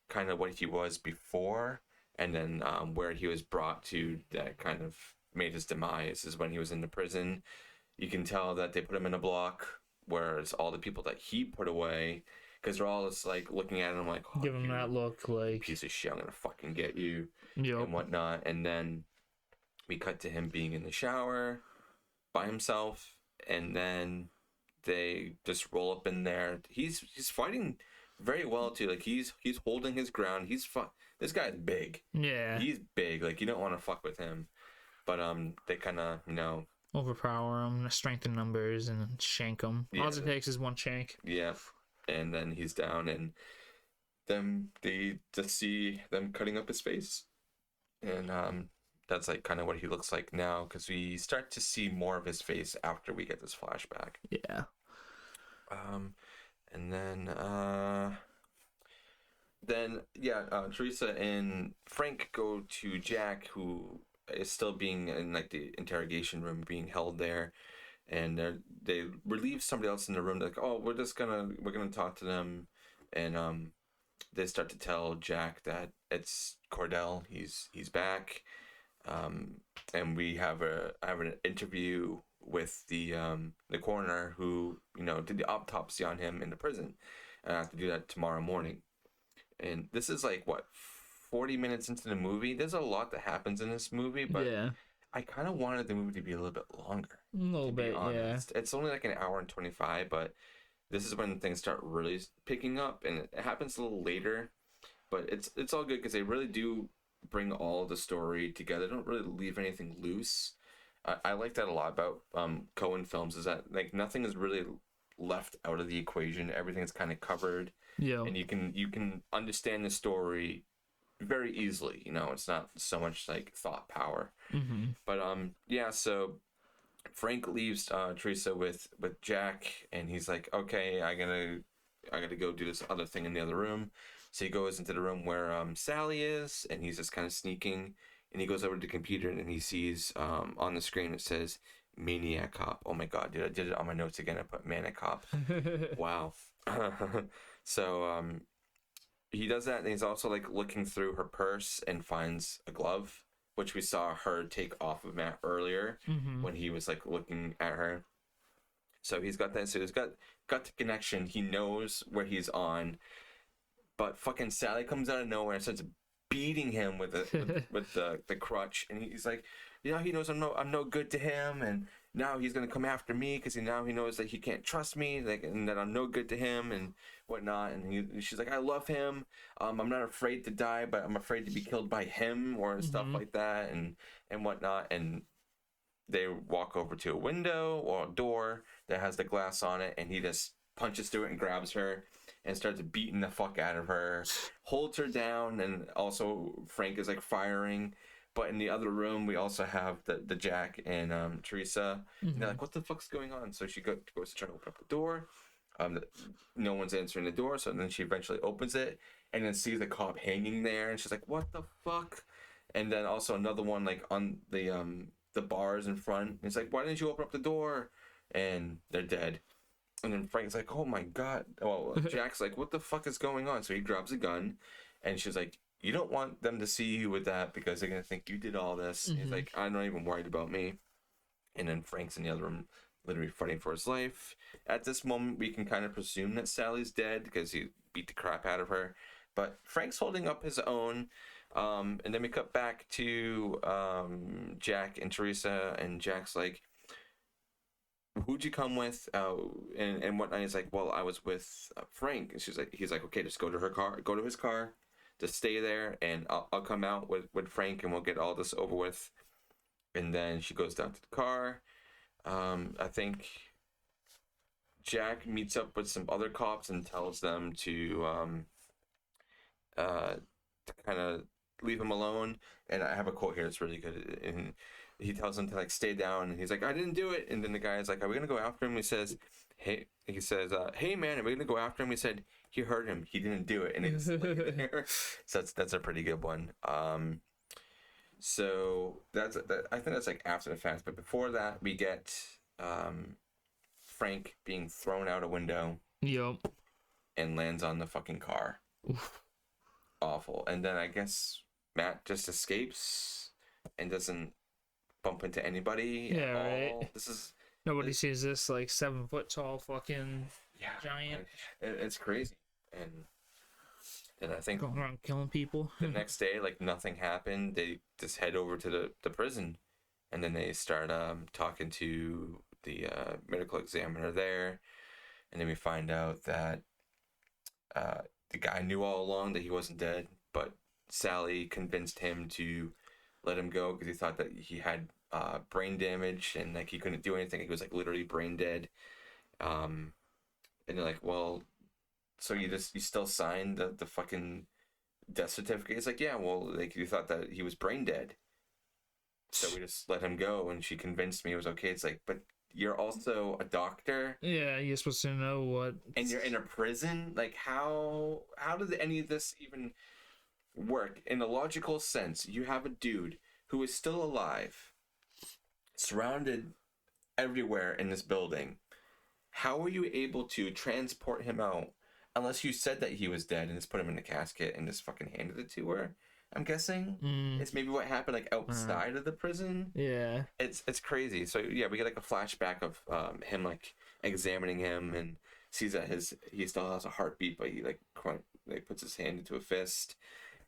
kind of what he was before, and then where he was brought to that kind of made his demise is when he was in the prison. You can tell that they put him in a block, whereas all the people that he put away, because they're all just like looking at him like, oh, give him that look like piece of shit, I'm gonna fucking get you, and whatnot. And then we cut to him being in the shower by himself, and then they just roll up in there. He's fighting very well too. Like he's holding his ground. This guy's big. Yeah, he's big. Like you don't want to fuck with him. But they kind of overpower him, strength in numbers, and shank him. Yeah. All it takes is one shank. Yeah, and then he's down, and then they just see them cutting up his face, and that's like kind of what he looks like now, because we start to see more of his face after we get this flashback. Yeah. And then Teresa and Frank go to Jack, who is still being in like the interrogation room, being held there, and they relieve somebody else in the room. They're like, oh, we're gonna talk to them, and they start to tell Jack that it's Cordell. He's back. And we have an interview with the coroner who did the autopsy on him in the prison, and I have to do that tomorrow morning. And this is like what 40 minutes into the movie. There's a lot that happens in this movie, but I kind of wanted the movie to be a little bit longer. A little bit, honest. It's only like an hour and 25, but this is when things start really picking up, and it happens a little later. But it's all good because they really do bring all the story together. They don't really leave anything loose. I like that a lot about Coen films, is that like nothing is really left out of the equation. Everything's kind of covered. Yeah. And you can understand the story very easily. It's not so much like thought power. Mm-hmm. But so Frank leaves Teresa with Jack, and he's like, okay, I gotta go do this other thing in the other room. So he goes into the room where Sally is, and he's just kind of sneaking, and he goes over to the computer, and he sees on the screen it says Maniac Cop. Oh my god, dude, I did it on my notes again. I put Maniac Cop. Wow. So he does that, and he's also like looking through her purse and finds a glove, which we saw her take off of Matt earlier when he was like looking at her. So he's got that. So he's got the connection. He knows where he's on. But fucking Sally comes out of nowhere and starts beating him with the crutch, and he's like, he knows I'm no good to him, and now he's gonna come after me because now he knows that he can't trust me, like, and that I'm no good to him and whatnot. And she's like, I love him. I'm not afraid to die, but I'm afraid to be killed by him or stuff like that and whatnot. And they walk over to a window or a door that has the glass on it, and he just punches through it and grabs her and starts beating the fuck out of her, holds her down, and also Frank is like firing, But in the other room, we also have the Jack and Teresa. And they're like, what the fuck's going on? So she goes to try to open up the door. No one's answering the door, so then she eventually opens it and then sees the cop hanging there, and she's like, what the fuck? And then also another one like on the bars in front. And it's like, why didn't you open up the door? And they're dead. And then Frank's like, oh my god. Well, Jack's like, what the fuck is going on? So he grabs a gun, and she's like, you don't want them to see you with that because they're gonna think you did all this. He's like, I'm not even worried about me. And then Frank's in the other room, literally fighting for his life. At this moment, we can kind of presume that Sally's dead because he beat the crap out of her. But Frank's holding up his own. And then we cut back to Jack and Teresa, and Jack's like, who'd you come with? And whatnot. He's like, well, I was with Frank. And he's like, okay, just go to his car, just stay there, and I'll come out with Frank, and we'll get all this over with. And then she goes down to the car. I think Jack meets up with some other cops and tells them to kind of leave him alone. And I have a quote here that's really good. And he tells them to like stay down. And he's like, I didn't do it. And then the guy's like, are we gonna go after him? He says, hey man, are we gonna go after him? He said, he hurt him. He didn't do it. And he's there. So that's a pretty good one. So I think that's like after the fact. But before that, we get Frank being thrown out a window. Yep. And lands on the fucking car. Oof. Awful. And then I guess Matt just escapes and doesn't bump into anybody at all. Right. Nobody sees this like 7 foot tall fucking giant. It's crazy. And I think going around killing people. The next day, like nothing happened. They just head over to the prison, and then they start talking to the medical examiner there, and then we find out that the guy knew all along that he wasn't dead, but Sally convinced him to let him go because he thought that he had brain damage and like he couldn't do anything. He was like literally brain dead. And they're like, well, so you still signed the fucking death certificate? He's like, yeah, well, like you thought that he was brain dead, so we just let him go. And she convinced me it was okay. It's like, but you're also a doctor. Yeah, you're supposed to know what. And you're in a prison. Like, how did any of this even work in a logical sense? You have a dude who is still alive, surrounded everywhere in this building. How were you able to transport him out? Unless you said that he was dead and just put him in a casket and just fucking handed it to her. I'm guessing it's maybe what happened like outside of the prison. Yeah, it's crazy. So yeah, we get like a flashback of him like examining him and sees that he still has a heartbeat, but he like puts his hand into a fist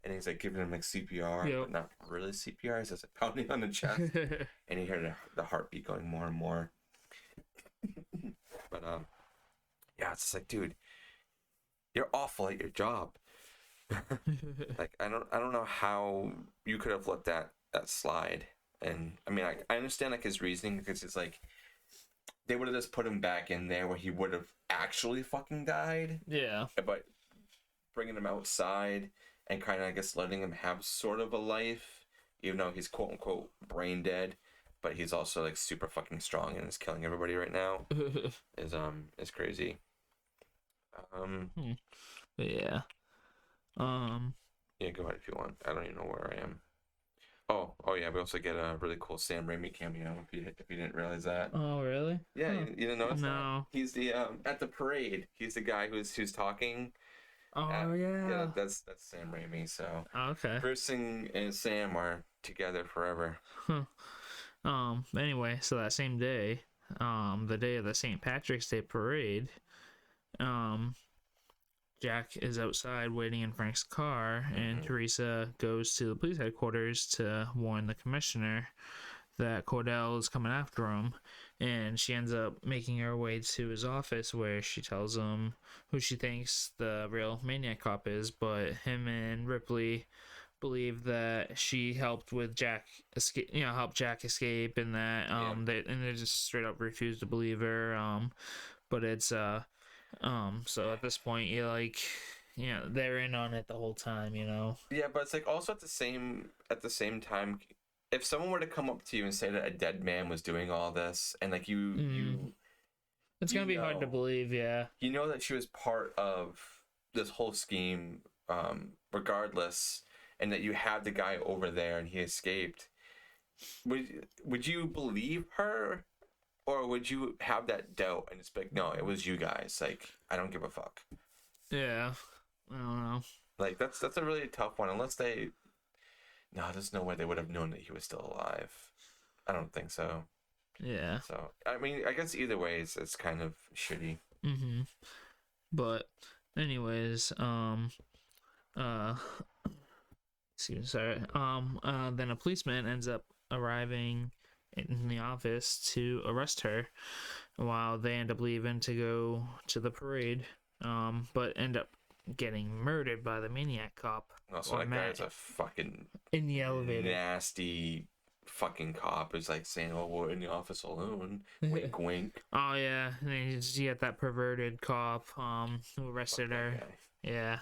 and he's like giving him like CPR, but not really CPR. He's just like pounding on the chest, and you hear the heartbeat going more and more. But yeah, it's just like, dude, you're awful at your job. Like I don't know how you could have let that slide. And I mean, I understand like his reasoning because it's like they would have just put him back in there where he would have actually fucking died. Yeah. But bringing him outside and kind of I guess letting him have sort of a life, even though he's quote unquote brain dead, but he's also like super fucking strong and is killing everybody right now. is crazy. Yeah. Yeah, go ahead if you want. I don't even know where I am. Oh yeah, we also get a really cool Sam Raimi cameo if you didn't realize that. Oh really? Yeah, you didn't notice that? No. He's the at the parade. He's the guy who's talking. Oh yeah. Yeah, that's Sam Raimi. So okay. Bruce and Sam are together forever. Anyway, so that same day, the day of the St. Patrick's Day parade, Jack is outside waiting in Frank's car, and Teresa goes to the police headquarters to warn the commissioner that Cordell is coming after him, and she ends up making her way to his office where she tells him who she thinks the real Maniac Cop is, but him and Ripley believe that she helped with Jack escape, help Jack escape, and that they just straight up refuse to believe her. But it's so at this point they're in on it the whole time, Yeah, but it's like also at the same time, if someone were to come up to you and say that a dead man was doing all this, and like you it's gonna be hard to believe. Yeah, you know that she was part of this whole scheme, regardless, and that you had the guy over there and he escaped. Would you believe her, or would you have that doubt and it's like, no, it was you guys? Like, I don't give a fuck. Yeah, I don't know. Like that's a really tough one. Unless there's no way they would have known that he was still alive. I don't think so. Yeah. So I mean, I guess either way, it's kind of shitty. But, anyways, excuse me, sorry. Then a policeman ends up arriving in the office to arrest her, while they end up leaving to go to the parade. But end up getting murdered by the Maniac Cop. Oh, so that guy's a fucking in the elevator. Nasty fucking cop is like saying, "Oh, we're in the office alone." Wink, wink. Oh yeah, and then you get that perverted cop who arrested her. Yeah.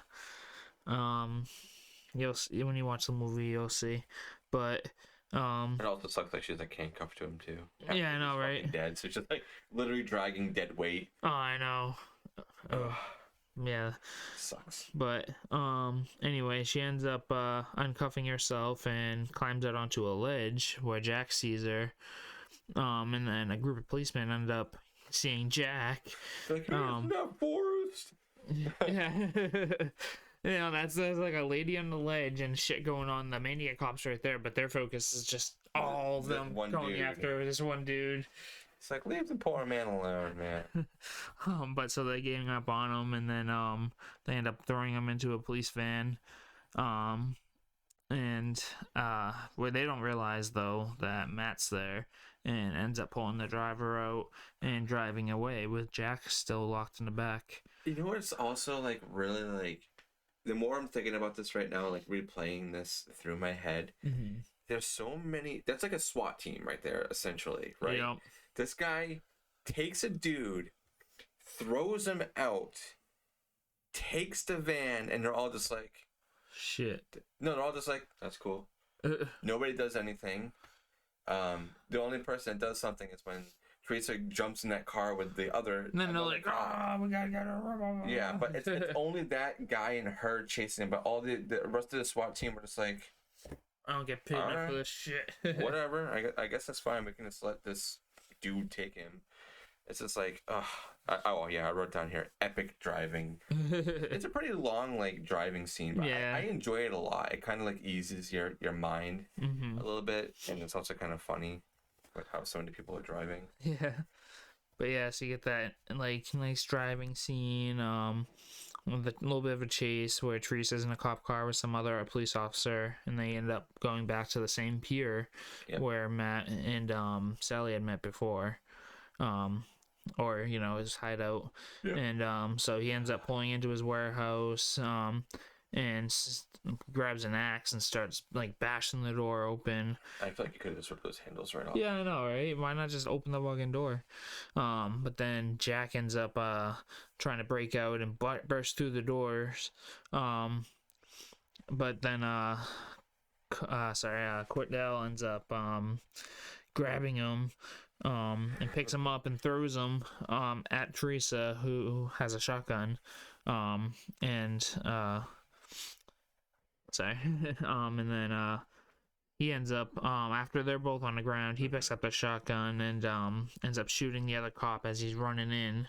You'll see, when you watch the movie, you'll see. But it also sucks that she's like handcuffed to him too. Yeah, I know, right? Dead, so she's like literally dragging dead weight. Oh, I know. Yeah, sucks. But anyway, she ends up uncuffing herself and climbs out onto a ledge where Jack sees her. And then a group of policemen end up seeing Jack. Like, in that forest. Yeah. That's like a lady on the ledge and shit going on. The Maniac Cop's right there, but their focus is just all of them going after this one dude. It's like, leave the poor man alone, man. But so they're getting up on him, and then they end up throwing him into a police van. And where they don't realize though that Matt's there, and ends up pulling the driver out and driving away with Jack still locked in the back. You know what's also like really like, the more I'm thinking about this right now, like replaying this through my head, there's so many. That's like a SWAT team right there, essentially, right? Yep. This guy takes a dude, throws him out, takes the van, and they're all just like, shit. No, they're all just like, that's cool. Nobody does anything. The only person that does something is when Teresa jumps in that car with the other. And then they're like, oh, we gotta get her. Yeah, but it's only that guy and her chasing him, but all the rest of the SWAT team were just like, I don't get paid enough for this shit. Whatever. I guess that's fine. We can just let this dude take him. It's just like, I wrote down here, epic driving. It's a pretty long like driving scene, but I enjoy it a lot. It kind of like eases your mind a little bit, and it's also kind of funny with how so many people are driving. Yeah, but yeah, so you get that like nice driving scene, with a little bit of a chase where Teresa's in a cop car with some other police officer, and they end up going back to the same pier where Matt and Sally had met before. Or his hideout, and so he ends up pulling into his warehouse, and grabs an axe and starts like bashing the door open. I feel like you could have just ripped those handles right off. Yeah, I know, right? Why not just open the fucking door? But then Jack ends up trying to break out and burst through the doors. But then Cordell ends up grabbing him. And picks him up and throws him at Teresa, who has a shotgun, and then he ends up after they're both on the ground, he picks up a shotgun and ends up shooting the other cop as he's running in.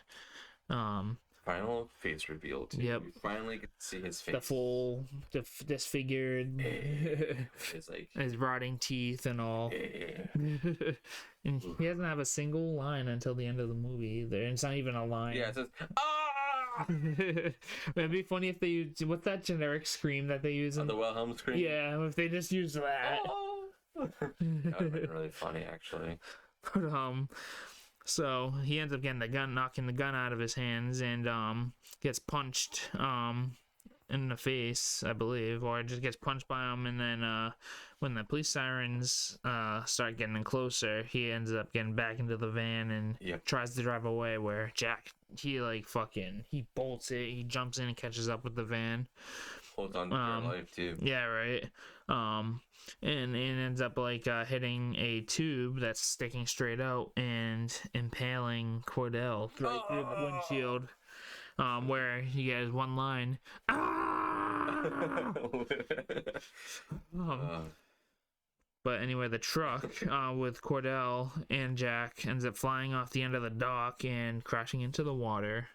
Final face reveal too. Yep. You finally get to see his face. The full, disfigured, his rotting teeth and all. And he doesn't have a single line until the end of the movie either. It's not even a line. Yeah, it says, ah! It'd be funny if they used, what's that generic scream that they use? The Wilhelm scream? Yeah, if they just use that. Oh! That would have been really funny, actually. But, so he ends up getting the gun, knocking the gun out of his hands, and gets punched in the face, I believe, or just gets punched by him, and then when the police sirens start getting closer, he ends up getting back into the van and tries to drive away, where Jack, he bolts it, he jumps in and catches up with the van. Holds on to their life too. Yeah, right. And it ends up hitting a tube that's sticking straight out and impaling Cordell right through the windshield. Where he has one line. But anyway, the truck with Cordell and Jack ends up flying off the end of the dock and crashing into the water.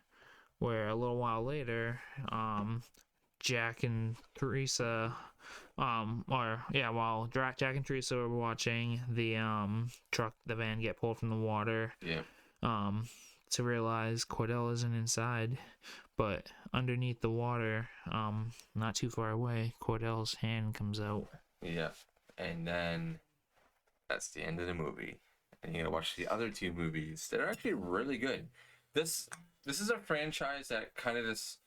Where a little while later, Jack and Teresa, while Jack and Teresa were watching the the van get pulled from the water. Yeah. To realize Cordell isn't inside, but underneath the water, not too far away, Cordell's hand comes out. Yeah, and then that's the end of the movie. And you gotta watch the other two movies that are actually really good. This is a franchise that kind of just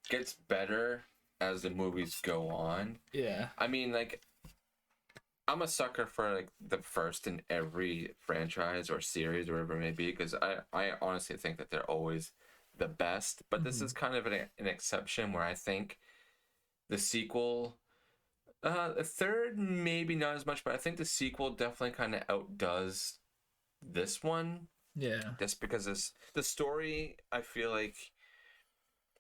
gets better as the movies go on. Yeah. I mean, I'm a sucker for the first in every franchise or series or whatever it may be, because I honestly think that they're always the best. But this is kind of an exception where I think the sequel, the third maybe not as much, but I think the sequel definitely kind of outdoes this one. Yeah. Just because the story, I feel like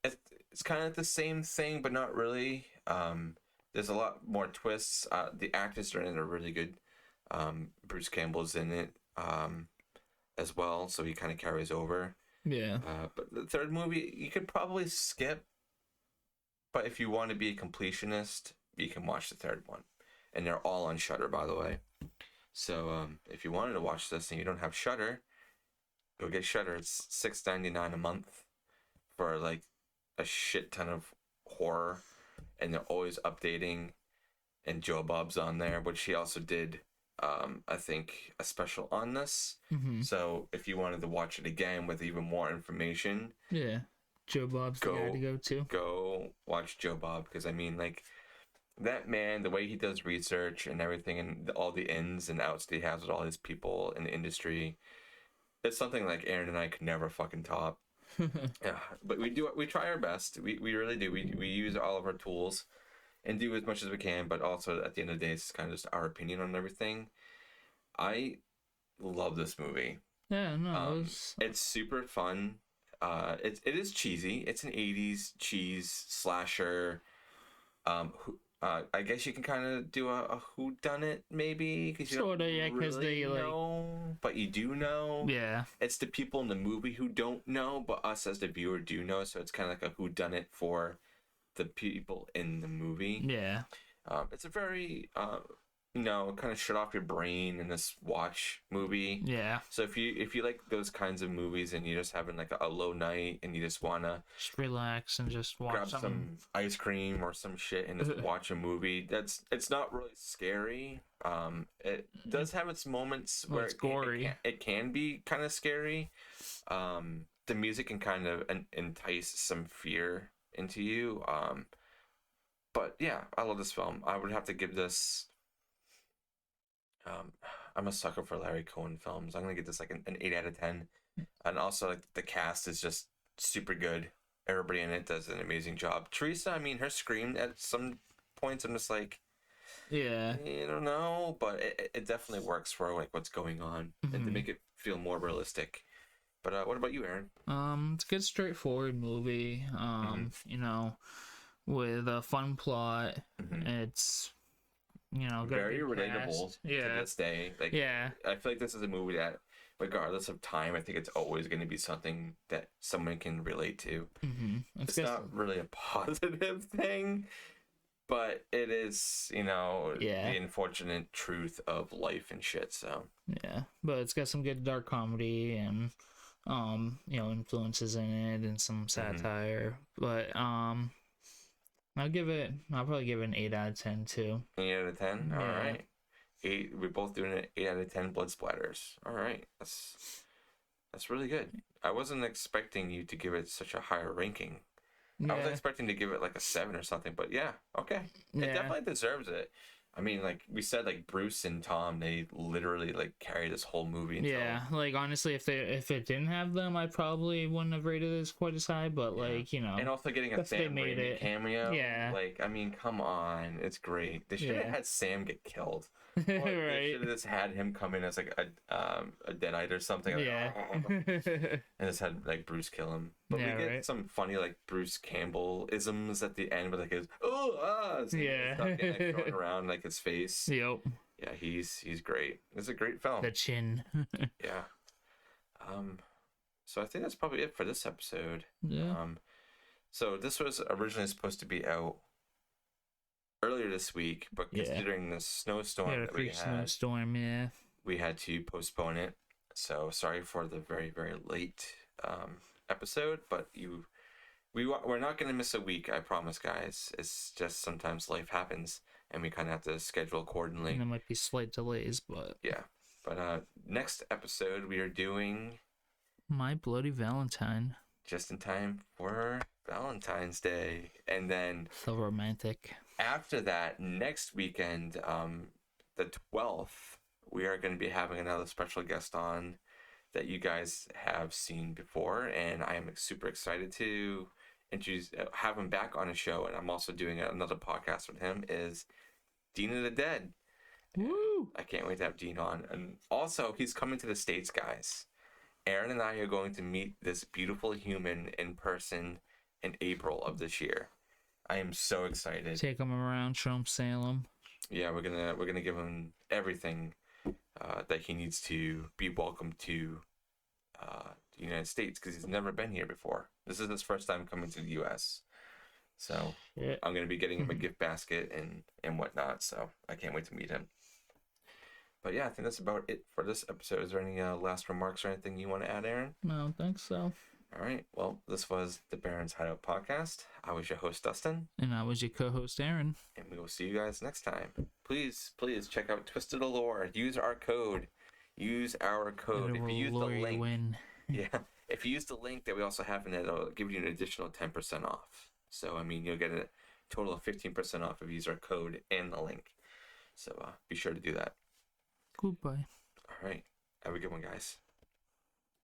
it's kind of the same thing, but not really. There's a lot more twists. The actors are in it are really good. Bruce Campbell's in it as well, so he kind of carries over. Yeah. But the third movie, you could probably skip. But if you want to be a completionist, you can watch the third one. And they're all on Shudder, by the way. So if you wanted to watch this and you don't have Shudder, go get Shudder. It's $6.99 a month for a shit ton of horror. And they're always updating, and Joe Bob's on there, which he also did, I think, a special on this. Mm-hmm. So if you wanted to watch it again with even more information, yeah, Joe Bob's the guy to go to. Go watch Joe Bob, because I mean, that man, the way he does research and everything, and all the ins and outs that he has with all his people in the industry, it's something Aaron and I could never fucking top. Yeah, but we try our best. We really do. We use all of our tools and do as much as we can, but also at the end of the day, it's kind of just our opinion on everything. I love this movie. Yeah, no, it's super fun. It is cheesy. It's an 80s cheese slasher. I guess you can kind of do a whodunit, maybe, because you don't really know, but you do know. Yeah. It's the people in the movie who don't know, but us as the viewer do know, so it's kind of like a whodunit for the people in the movie. Yeah. It's a very kind of shut off your brain in this watch movie. Yeah. So if you like those kinds of movies and you're just having a low night and you just wanna just relax and just watch grab some ice cream or some shit and just watch a movie, it's not really scary. It does have its moments where it's gory. It can be kind of scary. The music can kind of entice some fear into you. But yeah, I love this film. I would have to give this. I'm a sucker for Larry Cohen films. I'm gonna give this an 8 out of 10. And also the cast is just super good. Everybody in it does an amazing job. Teresa, I mean, her scream at some points, I'm just yeah, I don't know, but it definitely works for what's going on and to make it feel more realistic. But what about you, Aaron? It's a good, straightforward movie. With a fun plot. It's very relatable cast. to this day. I feel like this is a movie that, regardless of time, I think it's always going to be something that someone can relate to. It's not really a positive thing, but it is, the unfortunate truth of life and shit. So yeah, but it's got some good dark comedy and influences in it and some satire. But I'll probably give it an 8 out of 10 too. 8 out of 10? All right. 8. We're both doing an 8 out of 10 blood splatters. All right. That's really good. I wasn't expecting you to give it such a higher ranking. I was expecting to give it like a 7 or something, but yeah, okay. It definitely deserves it. I mean, like we said, like Bruce and Tom, they literally like carry this whole movie. Like honestly, if it didn't have them, I probably wouldn't have rated this quite as high. But like, you know, and also getting a Sam Raimi cameo. Like, I mean, come on, it's great. They should have had Sam get killed. Or they should have just had him come in as like a deadite or something. Like, and just had like Bruce kill him. But we get some funny like Bruce Campbell isms at the end, with like his stuff getting like, thrown around like his face. Yep. Yeah, he's great. It's a great film. The chin. Yeah. So I think that's probably it for this episode. Yeah. So this was originally supposed to be out earlier this week, but considering the snowstorm that we had, we had to postpone it. So sorry for the very, very late episode, but we're not going to miss a week, I promise, guys. It's just sometimes life happens, and we kind of have to schedule accordingly. And there might be slight delays, but... Yeah. But next episode, we are doing... My Bloody Valentine. Just in time for Valentine's Day. And then... So romantic. After that, next weekend, the 12th, we are going to be having another special guest on that you guys have seen before, and I am super excited to have him back on a show. And I'm also doing another podcast with him, is Dean of the Dead. Woo! I can't wait to have Dean on. And also, he's coming to the States, guys. Aaron and I are going to meet this beautiful human in person in April of this year. I am so excited. Take him around, show him Salem. Yeah, we're gonna give him everything that he needs to be welcome to the United States, because he's never been here before. This is his first time coming to the U.S. So I'm gonna be getting him a gift basket and whatnot. So I can't wait to meet him. But yeah, I think that's about it for this episode. Is there any last remarks or anything you want to add, Aaron? No, I don't think so. All right. Well, this was the Baron's Hideout Podcast. I was your host, Dustin. And I was your co-host, Aaron. And we will see you guys next time. Please check out Twisted Allure. Use our code. Use our code. If you use the link. Win. Yeah. If you use the link that we also have in it, it'll give you an additional 10% off. So, I mean, you'll get a total of 15% off if you use our code and the link. So, be sure to do that. Goodbye. All right. Have a good one, guys.